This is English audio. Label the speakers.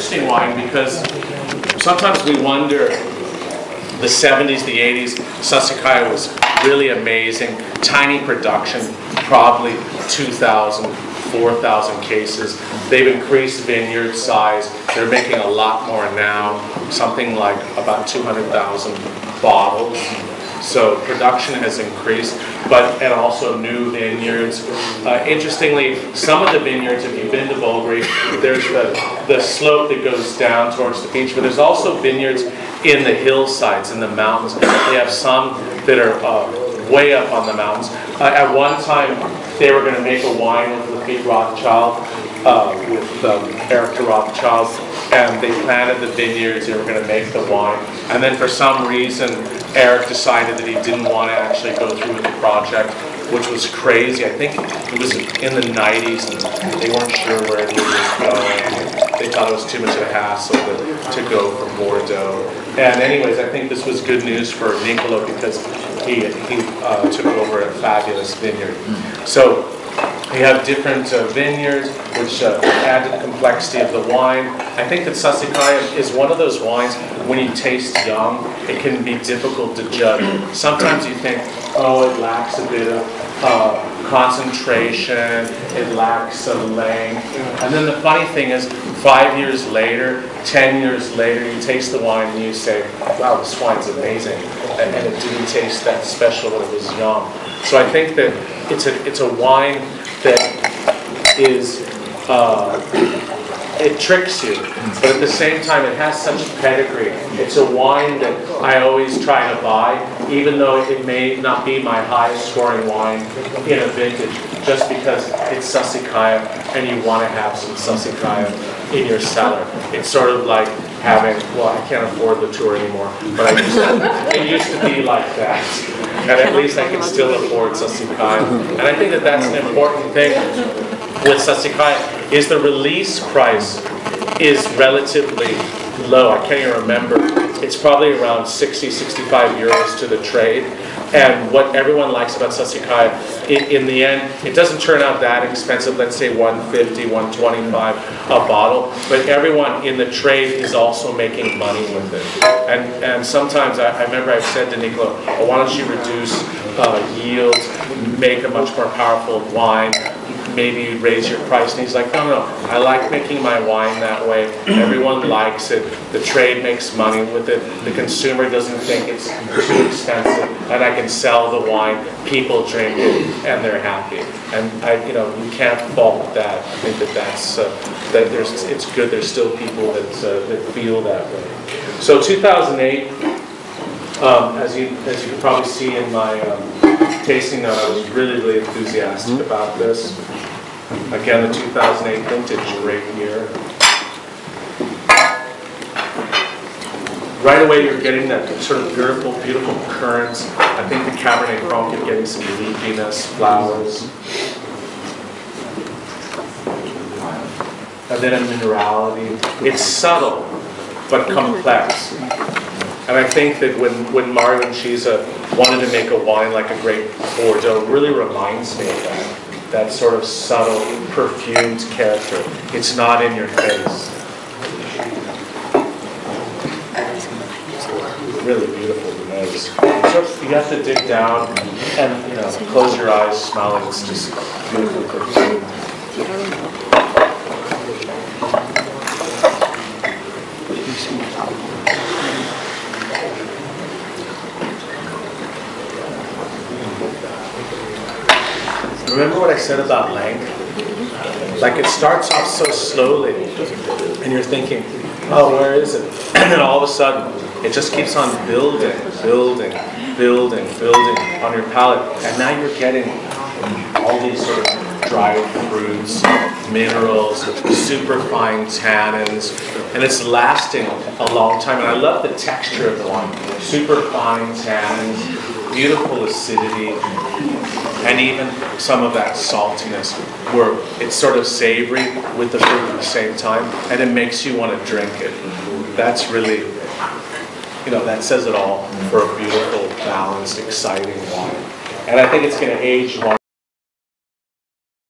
Speaker 1: interesting wine because sometimes we wonder, the 70s, the 80s, Sassicaia was really amazing. Tiny production, probably 2,000, 4,000 cases. They've increased vineyard size. They're making a lot more now, something like about 200,000 bottles. So production has increased, and also new vineyards. Interestingly, some of the vineyards, if you've been to Bulgari, there's the slope that goes down towards the beach, but there's also vineyards in the hillsides, in the mountains. They have some that are way up on the mountains. At one time, they were going to make a wine with Lafitte Rothschild, with Eric de Rothschild, and they planted the vineyards. They were going to make the wine, and then for some reason, Eric decided that he didn't want to actually go through with the project, which was crazy. I think it was in the 90s, and they weren't sure where it was going. They thought it was too much of a hassle to go from Bordeaux. And anyways, I think this was good news for Niccolo because he took over a fabulous vineyard. So we have different vineyards, which add to the complexity of the wine. I think that Sassicaia is one of those wines, when you taste young, it can be difficult to judge. Sometimes you think, oh, it lacks a bit of concentration, it lacks a length. And then the funny thing is, 5 years later, 10 years later, you taste the wine and you say, wow, this wine's amazing. And it didn't taste that special when it was young. So I think that it's a wine that is, it tricks you, but at the same time it has such pedigree. It's a wine that I always try to buy, even though it may not be my highest scoring wine in a vintage, just because it's Sassicaia and you want to have some Sassicaia in your cellar. It's sort of like having, well, I can't afford the tour anymore, but it used to be like that. And at least I can still afford Sassicaia. And I think that that's an important thing with Sassicaia, is the release price is relatively low. I can't even remember. It's probably around 60, 65 euros to the trade. And what everyone likes about Sassicaia, in the end, it doesn't turn out that expensive, let's say 150, 125 a bottle, but everyone in the trade is also making money with it. And sometimes, I remember I've said to Niccolo, oh, why don't you reduce yield, make a much more powerful wine, maybe raise your price. And he's like, no, I like making my wine that way. Everyone likes it. The trade makes money with it. The consumer doesn't think it's too expensive. And I can sell the wine. People drink it, and they're happy. And you can't fault that. I think it's good. There's still people that feel that way. So 2008, as you can probably see in my tasting note, I was really, really enthusiastic about this. Again, the 2008 vintage, great year. Right away, you're getting that sort of beautiful currants. I think the Cabernet Franc, you're getting some leafiness, flowers. And then a minerality. It's subtle, but complex. And I think that when Mario and Chiesa wanted to make a wine like a great Bordeaux, it really reminds me of that sort of subtle, perfumed character. It's not in your face. Really beautiful, the nose. So you have to dig down and close your eyes, smell it. It's just beautiful perfume. Remember what I said about length? Like it starts off so slowly, and you're thinking, oh, where is it? And then all of a sudden, it just keeps on building on your palate. And now you're getting all these sort of dried fruits, minerals, super fine tannins, and it's lasting a long time. And I love the texture of the wine. Super fine tannins, beautiful acidity, and even some of that saltiness where it's sort of savory with the fruit at the same time, and it makes you want to drink it. That's really, that says it all for a beautiful, balanced, exciting wine. And I think it's going to age wine.